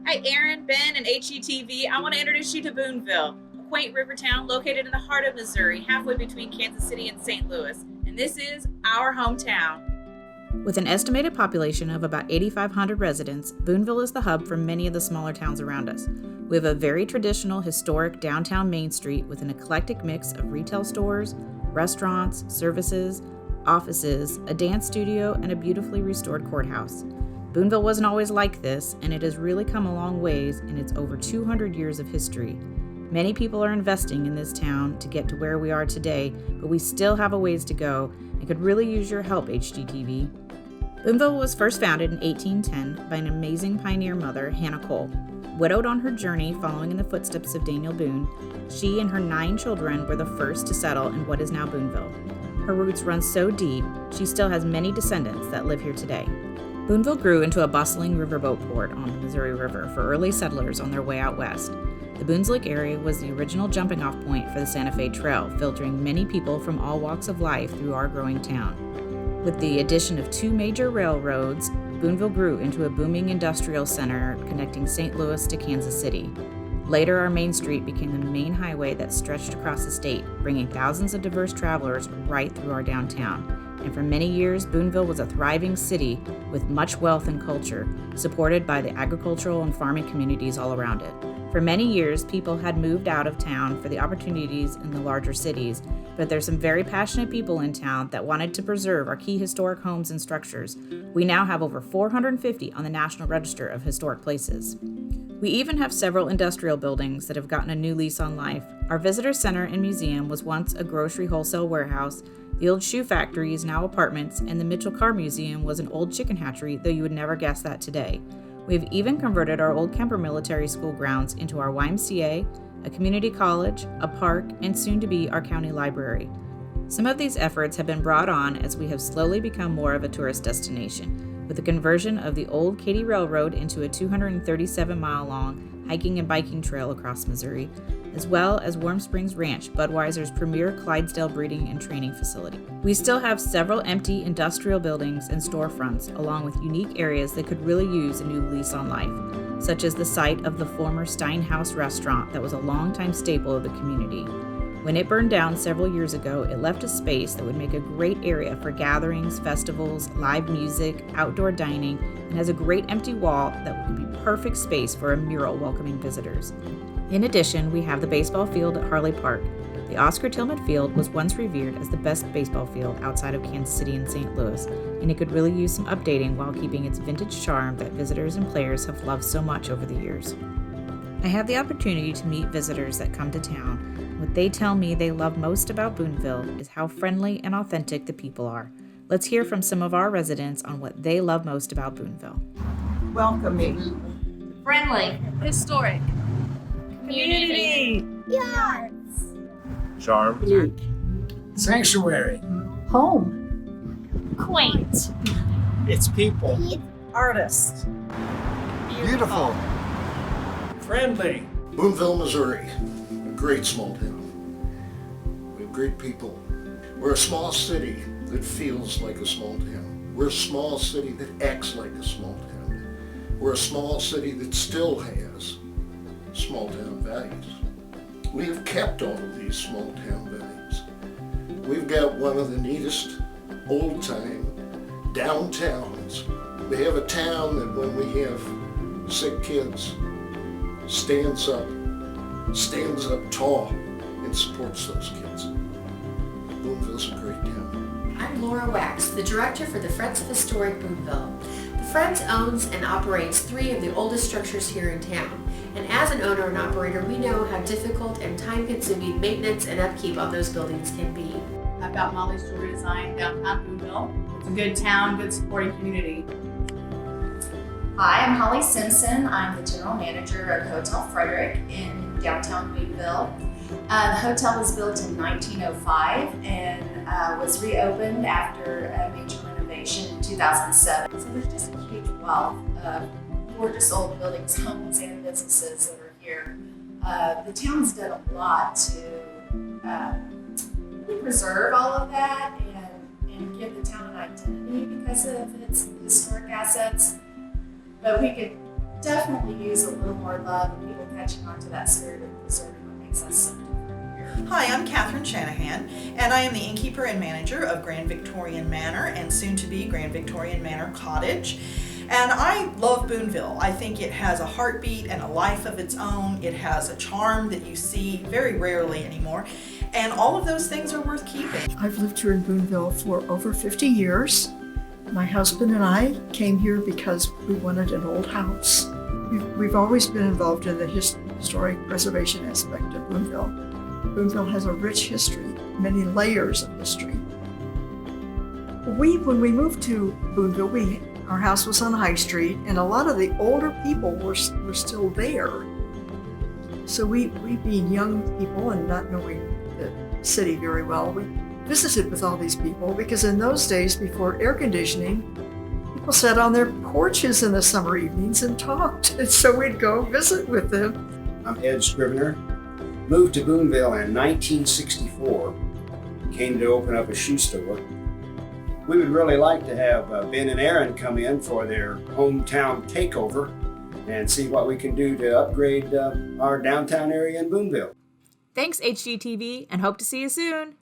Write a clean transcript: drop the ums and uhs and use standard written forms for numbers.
Hi, Aaron, Ben, and HETV. I want to introduce you to Boonville, a quaint river town located in the heart of Missouri, halfway between Kansas City and St. Louis. And this is our hometown. With an estimated population of about 8,500 residents, Boonville is the hub for many of the smaller towns around us. We have a very traditional, historic downtown Main Street with an eclectic mix of retail stores, restaurants, services, offices, a dance studio, and a beautifully restored courthouse. Boonville wasn't always like this, and it has really come a long ways in its over 200 years of history. Many people are investing in this town to get to where we are today, but we still have a ways to go and could really use your help, HGTV. Boonville was first founded in 1810 by an amazing pioneer mother, Hannah Cole. Widowed on her journey following in the footsteps of Daniel Boone, she and her 9 children were the first to settle in what is now Boonville. Her roots run so deep, she still has many descendants that live here today. Boonville grew into a bustling riverboat port on the Missouri River for early settlers on their way out west. The Boones Lake area was the original jumping-off point for the Santa Fe Trail, filtering many people from all walks of life through our growing town. With the addition of 2 major railroads, Boonville grew into a booming industrial center connecting St. Louis to Kansas City. Later, our Main Street became the main highway that stretched across the state, bringing thousands of diverse travelers right through our downtown. And for many years, Boonville was a thriving city with much wealth and culture, supported by the agricultural and farming communities all around it. For many years, people had moved out of town for the opportunities in the larger cities, but there's some very passionate people in town that wanted to preserve our key historic homes and structures. We now have over 450 on the National Register of Historic Places. We even have several industrial buildings that have gotten a new lease on life. Our visitor center and museum was once a grocery wholesale warehouse. The old shoe factory is now apartments, and the Mitchell Car Museum was an old chicken hatchery, though you would never guess that today. We've even converted our old Kemper Military School grounds into our YMCA, a community college, a park, and soon to be our county library. Some of these efforts have been brought on as we have slowly become more of a tourist destination, with the conversion of the old Katy Railroad into a 237-mile-long hiking and biking trail across Missouri, as well as Warm Springs Ranch, Budweiser's premier Clydesdale breeding and training facility. We still have several empty industrial buildings and storefronts, along with unique areas that could really use a new lease on life, such as the site of the former Steinhaus restaurant that was a longtime staple of the community. When it burned down several years ago, it left a space that would make a great area for gatherings, festivals, live music, outdoor dining, and has a great empty wall that would be perfect space for a mural welcoming visitors. In addition, we have the baseball field at Harley Park. The Oscar Tillman Field was once revered as the best baseball field outside of Kansas City and St. Louis, and it could really use some updating while keeping its vintage charm that visitors and players have loved so much over the years. I have the opportunity to meet visitors that come to town. What they tell me they love most about Boonville is how friendly and authentic the people are. Let's hear from some of our residents on what they love most about Boonville. Welcoming, Friendly, historic, community, Charm, sanctuary, home, quaint, its people, artist, beautiful, friendly. Boonville, Missouri, a great small town. We have great people. We're a small city that feels like a small town. We're a small city that acts like a small town. We're a small city that still has small town values. We have kept all of these small town values. We've got one of the neatest old time downtowns. We have a town that when we have sick kids, stands up tall and supports those kids. Boonville's a great town. I'm Laura Wax, the director for the Friends of Historic Boonville. The Friends owns and operates 3 of the oldest structures here in town. And as an owner and operator, we know how difficult and time-consuming maintenance and upkeep on those buildings can be. I've got Molly's Jewelry Design, downtown Boonville. It's a good town, good supporting community. Hi, I'm Holly Simpson. I'm the general manager of Hotel Frederick in downtown Boonville. The hotel was built in 1905 and was reopened after a major renovation in 2007. So there's just a huge wealth of gorgeous old buildings, homes, and businesses that are here. The town's done a lot to really preserve all of that and give the town an identity because of its historic assets. But we could definitely use a little more love and people catching on to that spirit of preserving what makes us so different here. Hi, I'm Catherine Shanahan, and I am the innkeeper and manager of Grand Victorian Manor and soon to be Grand Victorian Manor Cottage. And I love Boonville. I think it has a heartbeat and a life of its own. It has a charm that you see very rarely anymore. And all of those things are worth keeping. I've lived here in Boonville for over 50 years. My husband and I came here because we wanted an old house. We've always been involved in the historic preservation aspect of Boonville. Boonville has a rich history, many layers of history. When we moved to Boonville, our house was on High Street, and a lot of the older people were still there. So we being young people and not knowing the city very well, we visited with all these people because in those days, before air conditioning, people sat on their porches in the summer evenings and talked. And so we'd go visit with them. I'm Ed Scrivener. Moved to Boonville in 1964. Came to open up a shoe store. We would really like to have Ben and Aaron come in for their Home Town Takeover and see what we can do to upgrade our downtown area in Boonville. Thanks, HGTV, and hope to see you soon.